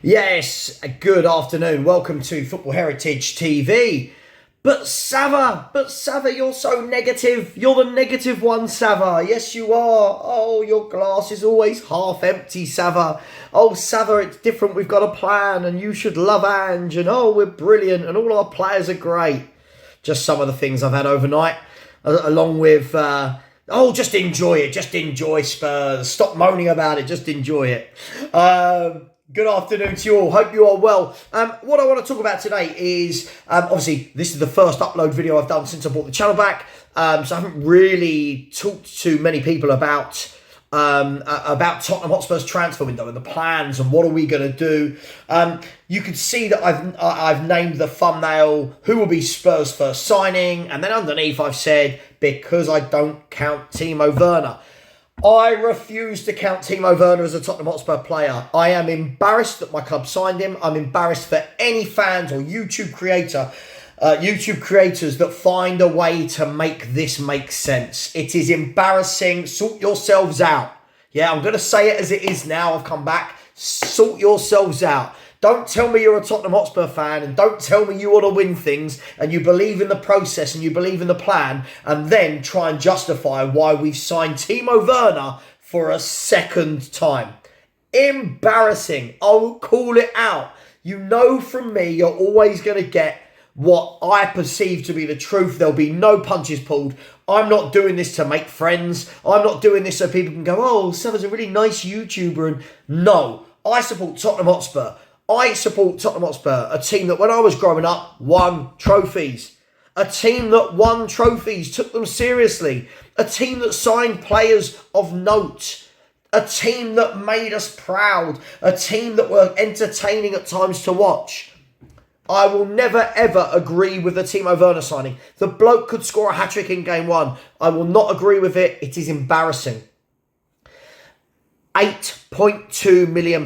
Yes, good afternoon. Welcome to Football Heritage TV. But Sava, you're so negative. You're the negative one, Sava. Yes, you are. Oh, your glass is always half empty, Sava. Oh, Sava, it's different. We've got a plan, and you should love Ange. And oh, we're brilliant, and all our players are great. Just some of the things I've had overnight, along with. Just enjoy it. Just enjoy Spurs. Stop moaning about it. Just enjoy it. Good afternoon to you all. Hope you are well. What I want to talk about today is, obviously, this is the first upload video I've done since I brought the channel back. So I haven't really talked to many people about Tottenham Hotspur's transfer window and the plans and what are we going to do. You can see that I've named the thumbnail who will be Spurs' first signing, and then underneath I've said because I don't count Timo Werner. I refuse to count Timo Werner as a Tottenham Hotspur player. I am embarrassed that my club signed him. I'm embarrassed for any fans or YouTube creators that find a way to make this make sense. It is embarrassing. Sort yourselves out. Yeah, I'm going to say it as it is now. I've come back. Sort yourselves out. Don't tell me you're a Tottenham Hotspur fan, and don't tell me you want to win things and you believe in the process and you believe in the plan, and then try and justify why we've signed Timo Werner for a second time. Embarrassing. I'll call it out. You know from me you're always going to get what I perceive to be the truth. There'll be no punches pulled. I'm not doing this to make friends. I'm not doing this so people can go, oh, Sava's a really nice YouTuber. And no, I support Tottenham Hotspur. I support Tottenham Hotspur, a team that when I was growing up won trophies. A team that won trophies, took them seriously. A team that signed players of note. A team that made us proud. A team that were entertaining at times to watch. I will never ever agree with the Timo Werner signing. The bloke could score a hat-trick in game one. I will not agree with it. It is embarrassing. £8.2 million.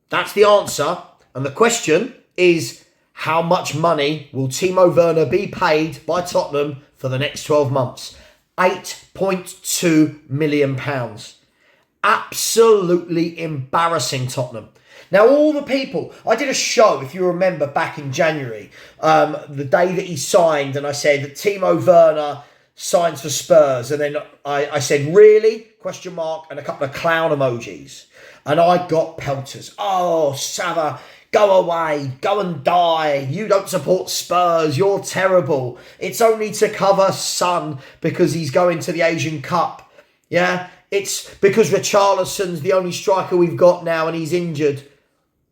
That's the answer. And the question is, how much money will Timo Werner be paid by Tottenham for the next 12 months? £8.2 million. Absolutely embarrassing, Tottenham. Now, all the people, I did a show, if you remember, back in January, the day that he signed, and I said that Timo Werner signs for Spurs, and then I said, really? Question mark, and a couple of clown emojis. And I got pelters. Oh, Sava, go away, go and die. You don't support Spurs, you're terrible. It's only to cover Son because he's going to the Asian Cup. Yeah, it's because Richarlison's the only striker we've got now and he's injured.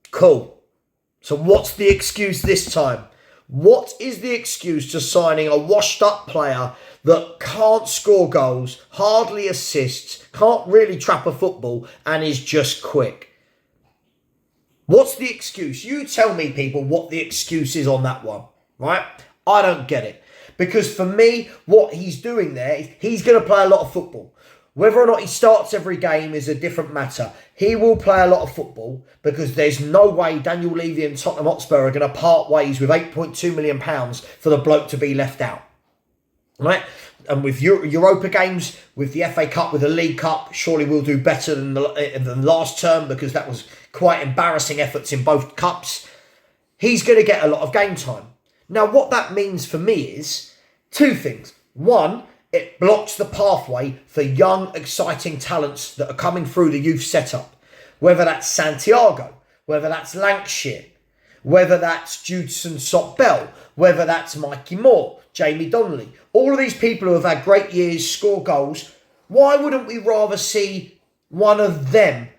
Cool. So what's the excuse this time? What is the excuse to signing a washed-up player that can't score goals, hardly assists, can't really trap a football, and is just quick? What's the excuse? You tell me, people, what the excuse is on that one, right? I don't get it. Because for me, what he's doing there is he's going to play a lot of football. Whether or not he starts every game is a different matter. He will play a lot of football because there's no way Daniel Levy and Tottenham Hotspur are going to part ways with £8.2 million for the bloke to be left out. Right? And with Europa games, with the FA Cup, with the League Cup, surely we'll do better than last term because that was quite embarrassing efforts in both cups. He's going to get a lot of game time. Now, what that means for me is two things. One, it blocks the pathway for young, exciting talents that are coming through the youth setup. Whether that's Santiago, whether that's Lancashire, whether that's Judson Sot-Bell, whether that's Mikey Moore, Jamie Donnelly. All of these people who have had great years, score goals. Why wouldn't we rather see one of them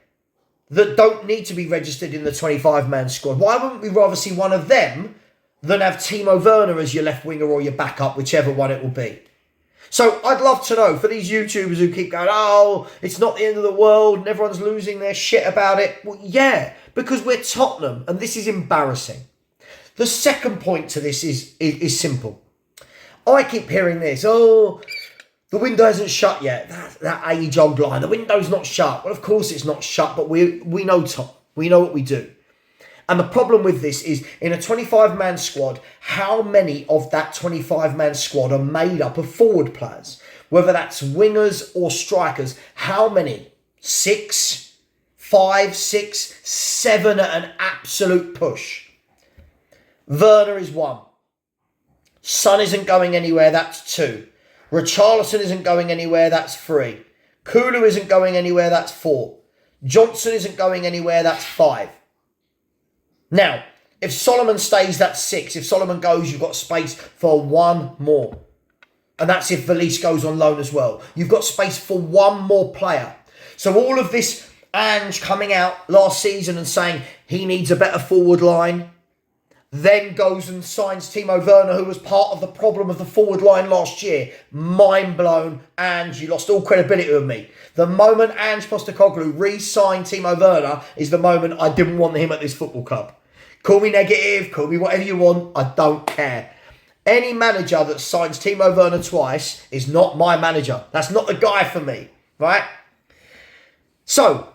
that don't need to be registered in the 25-man squad? Why wouldn't we rather see one of them than have Timo Werner as your left winger or your backup, whichever one it will be? So I'd love to know, for these YouTubers who keep going, oh, it's not the end of the world and everyone's losing their shit about it. Well, yeah, because we're Tottenham and this is embarrassing. The second point to this is simple. I keep hearing this, oh, the window hasn't shut yet. That age-old line, the window's not shut. Well, of course it's not shut, but we know Tottenham. We know what we do. And the problem with this is, in a 25-man squad, how many of that 25-man squad are made up of forward players? Whether that's wingers or strikers, how many? 6, 5, 6, 7 at an absolute push. Werner is 1. Son isn't going anywhere, that's 2. Richarlison isn't going anywhere, that's 3. Kulu isn't going anywhere, that's 4. Johnson isn't going anywhere, that's 5. Now, if Solomon stays, that's 6. If Solomon goes, you've got space for 1 more. And that's if Valise goes on loan as well. You've got space for 1 more player. So all of this Ange coming out last season and saying he needs a better forward line, then goes and signs Timo Werner, who was part of the problem of the forward line last year. Mind blown. Ange, you lost all credibility with me. The moment Ange Postecoglou re-signed Timo Werner is the moment I didn't want him at this football club. Call me negative, call me whatever you want, I don't care. Any manager that signs Timo Werner twice is not my manager. That's not the guy for me, right? So,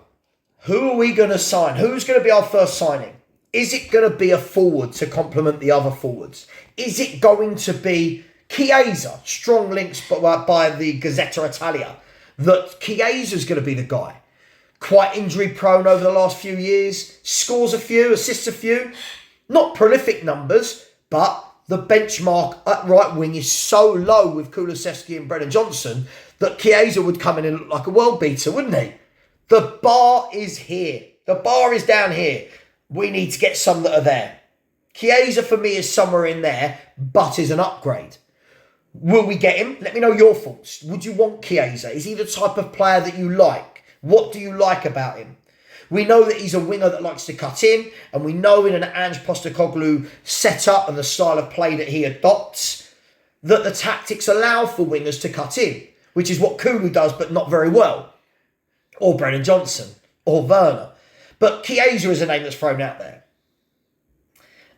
who are we going to sign? Who's going to be our first signing? Is it going to be a forward to complement the other forwards? Is it going to be Chiesa? Strong links by the Gazzetta Italia that Chiesa's going to be the guy. Quite injury prone over the last few years. Scores a few, assists a few. Not prolific numbers, but the benchmark at right wing is so low with Kulusevski and Brennan Johnson that Chiesa would come in and look like a world beater, wouldn't he? The bar is here. The bar is down here. We need to get some that are there. Chiesa for me is somewhere in there, but is an upgrade. Will we get him? Let me know your thoughts. Would you want Chiesa? Is he the type of player that you like? What do you like about him? We know that he's a winger that likes to cut in, and we know in an Ange Postecoglou setup and the style of play that he adopts, that the tactics allow for wingers to cut in, which is what Kulu does, but not very well. Or Brennan Johnson, or Werner. But Chiesa is a name that's thrown out there.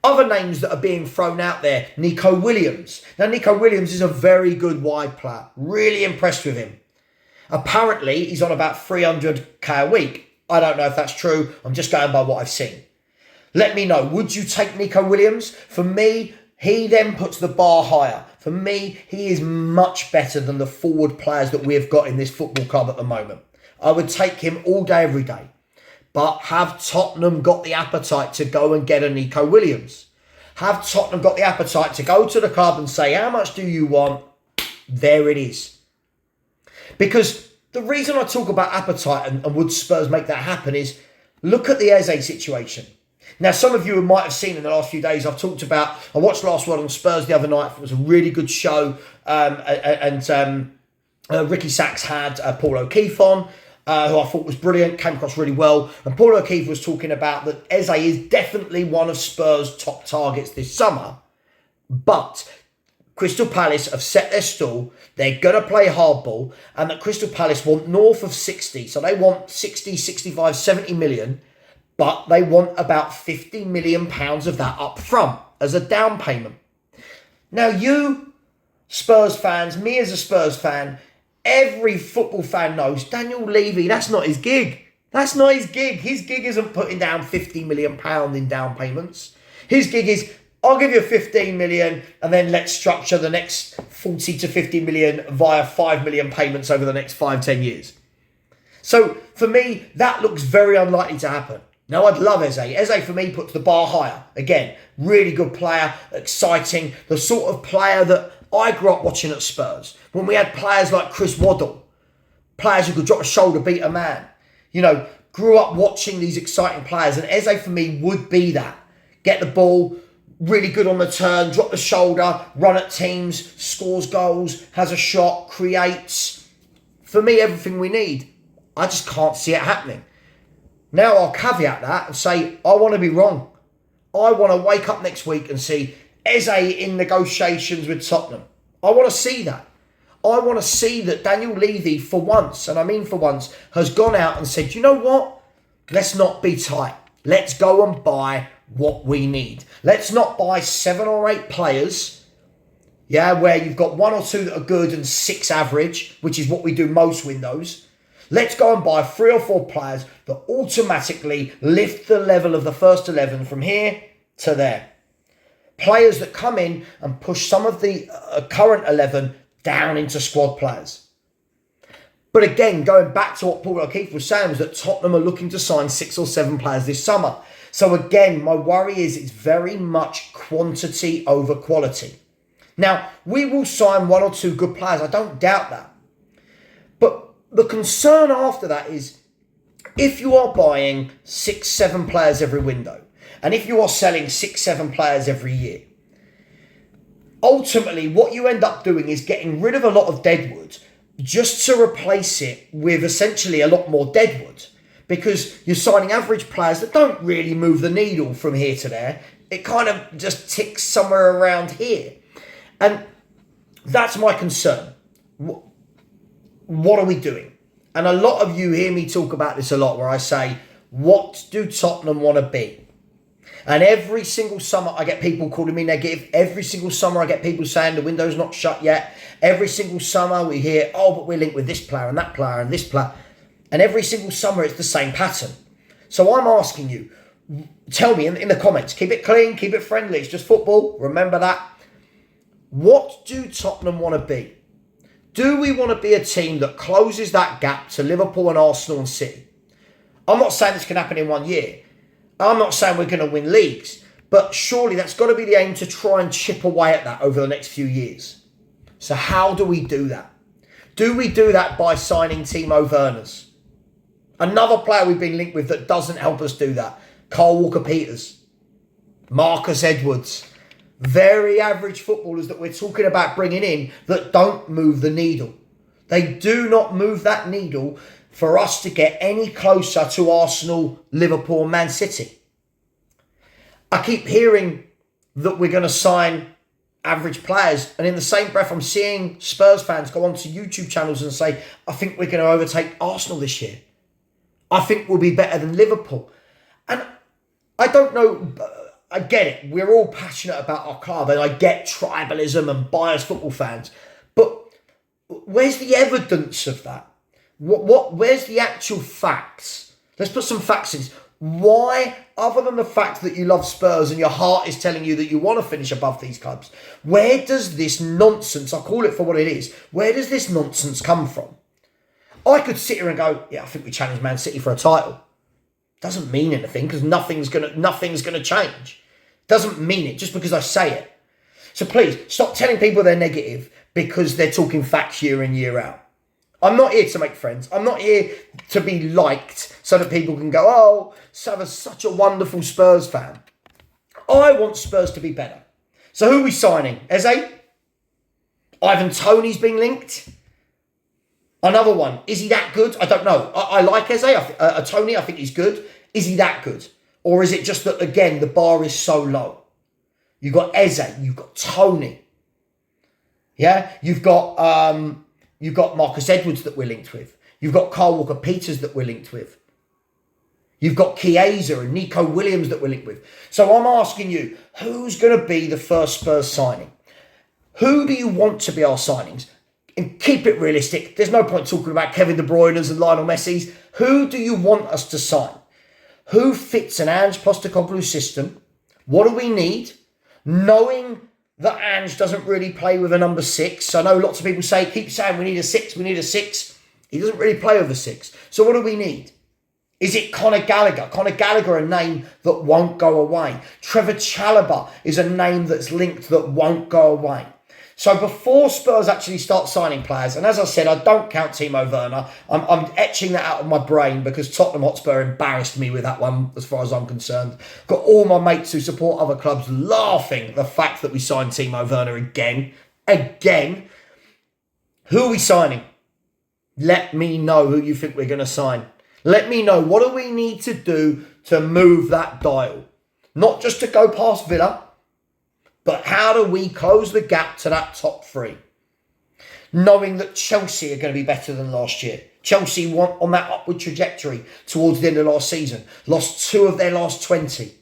Other names that are being thrown out there, Nico Williams. Now, Nico Williams is a very good wide player. Really impressed with him. Apparently, he's on about 300k a week. I don't know if that's true. I'm just going by what I've seen. Let me know. Would you take Nico Williams? For me, he then puts the bar higher. For me, he is much better than the forward players that we have got in this football club at the moment. I would take him all day, every day. But have Tottenham got the appetite to go and get a Nico Williams? Have Tottenham got the appetite to go to the club and say, how much do you want? There it is. Because the reason I talk about appetite and would Spurs make that happen is, look at the Eze situation. Now, some of you might have seen in the last few days, I've talked about, I watched Last Word on Spurs the other night. It was a really good show. Ricky Sachs had Paul O'Keefe on, who I thought was brilliant, came across really well. And Paul O'Keefe was talking about that Eze is definitely one of Spurs' top targets this summer. But Crystal Palace have set their stall. They're going to play hardball. And that Crystal Palace want north of 60. So they want 60, 65, 70 million. But they want about £50 million of that up front as a down payment. Now you, Spurs fans, me as a Spurs fan, every football fan knows Daniel Levy, that's not his gig. That's not his gig. His gig isn't putting down £50 million in down payments. His gig is, I'll give you 15 million and then let's structure the next 40 to 50 million via 5 million payments over the next 5-10 years. So for me, that looks very unlikely to happen. Now, I'd love Eze. Eze, for me, puts the bar higher. Again, really good player, exciting, the sort of player that I grew up watching at Spurs. When we had players like Chris Waddle, players who could drop a shoulder, beat a man. You know, grew up watching these exciting players. And Eze, for me, would be that. Get the ball, really good on the turn, drop the shoulder, run at teams, scores goals, has a shot, creates. For me, everything we need. I just can't see it happening. Now I'll caveat that and say, I want to be wrong. I want to wake up next week and see Eze in negotiations with Tottenham. I want to see that. I want to see that Daniel Levy, for once, and I mean for once, has gone out and said, you know what? Let's not be tight. Let's go and buy what we need. Let's not buy 7 or 8 players, where you've got 1 or 2 that are good and 6 average, which is what we do most windows. Let's go and buy 3 or 4 players that automatically lift the level of the first 11 from here to there. Players that come in and push some of the current 11 down into squad players. But again, going back to what Paul O'Keefe was saying, was that Tottenham are looking to sign 6 or 7 players this summer. So again, my worry is it's very much quantity over quality. Now, we will sign 1 or 2 good players. I don't doubt that. But the concern after that is if you are buying 6, 7 players every window, and if you are selling 6, 7 players every year, ultimately what you end up doing is getting rid of a lot of deadwood just to replace it with essentially a lot more deadwood, because you're signing average players that don't really move the needle from here to there. It kind of just ticks somewhere around here. And that's my concern. What are we doing? And a lot of you hear me talk about this a lot, where I say, what do Tottenham want to be? And every single summer I get people calling me negative. Every single summer I get people saying the window's not shut yet. Every single summer we hear, oh, but we're linked with this player and that player and this player. And every single summer it's the same pattern. So I'm asking you, tell me in the comments, keep it clean, keep it friendly. It's just football. Remember that. What do Tottenham want to be? Do we want to be a team that closes that gap to Liverpool and Arsenal and City? I'm not saying this can happen in 1 year. I'm not saying we're going to win leagues, but surely that's got to be the aim, to try and chip away at that over the next few years. So how do we do that? Do we do that by signing Timo Werners? Another player we've been linked with that doesn't help us do that. Kyle Walker-Peters, Marcus Edwards. Very average footballers that we're talking about bringing in that don't move the needle. They do not move that needle for us to get any closer to Arsenal, Liverpool, Man City. I keep hearing that we're going to sign average players, and in the same breath I'm seeing Spurs fans go onto YouTube channels and say, I think we're going to overtake Arsenal this year. I think we'll be better than Liverpool. And I don't know, I get it. We're all passionate about our club, and I get tribalism and biased football fans. But where's the evidence of that? Where's the actual facts? Let's put some facts in. Why, other than the fact that you love Spurs and your heart is telling you that you want to finish above these clubs, where does this nonsense, I'll call it for what it is, where does this nonsense come from? I could sit here and go, yeah, I think we challenge Man City for a title. Doesn't mean anything, because nothing's gonna change. Doesn't mean it just because I say it. So please stop telling people they're negative because they're talking facts year in, year out. I'm not here to make friends. I'm not here to be liked so that people can go, oh, Sava's such a wonderful Spurs fan. I want Spurs to be better. So who are we signing? Eze? Ivan Toney's been linked. Another one. Is he that good? I don't know. I like Eze. Toney, I think he's good. Is he that good? Or is it just that, again, the bar is so low? You've got Eze. You've got Toney. Yeah? You've got Marcus Edwards that we're linked with. You've got Kyle Walker-Peters that we're linked with. You've got Chiesa and Nico Williams that we're linked with. So I'm asking you, who's going to be the first Spurs signing? Who do you want to be our signings? And keep it realistic. There's no point talking about Kevin De Bruyne's and Lionel Messi's. Who do you want us to sign? Who fits an Ange Postecoglou system? What do we need? Knowing that Ange doesn't really play with a number 6. I know lots of people keep saying we need a 6, we need a 6. He doesn't really play with a 6. So what do we need? Is it Conor Gallagher? Conor Gallagher, a name that won't go away. Trevor Chalobah is a name that's linked that won't go away. So before Spurs actually start signing players, and as I said, I don't count Timo Werner. I'm etching that out of my brain because Tottenham Hotspur embarrassed me with that one as far as I'm concerned. Got all my mates who support other clubs laughing at the fact that we signed Timo Werner again. Again. Who are we signing? Let me know who you think we're going to sign. Let me know, what do we need to do to move that dial? Not just to go past Villa, but how do we close the gap to that top 3? Knowing that Chelsea are going to be better than last year. Chelsea went on that upward trajectory towards the end of last season. Lost 2 of their last 20.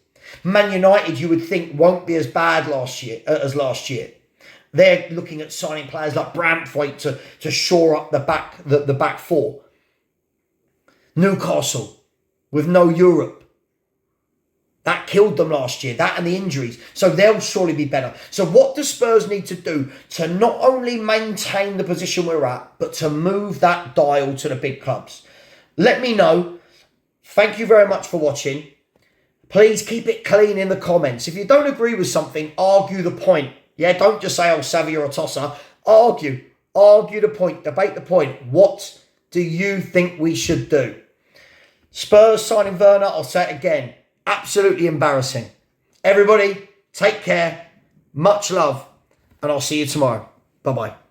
Man United, you would think, won't be as bad as last year. They're looking at signing players like Braithwaite to shore up the back 4. Newcastle, with no Europe. That that killed them last year, that and the injuries. So they'll surely be better. So what do Spurs need to do to not only maintain the position we're at, but to move that dial to the big clubs? Let me know. Thank you very much for watching. Please keep it clean in the comments. If you don't agree with something, argue the point. Yeah, don't just say, oh, Savvy, you're a tosser. Argue. Argue the point. Debate the point. What do you think we should do? Spurs signing Werner, I'll say it again. Absolutely embarrassing. Everybody, take care. Much love. And I'll see you tomorrow. Bye-bye.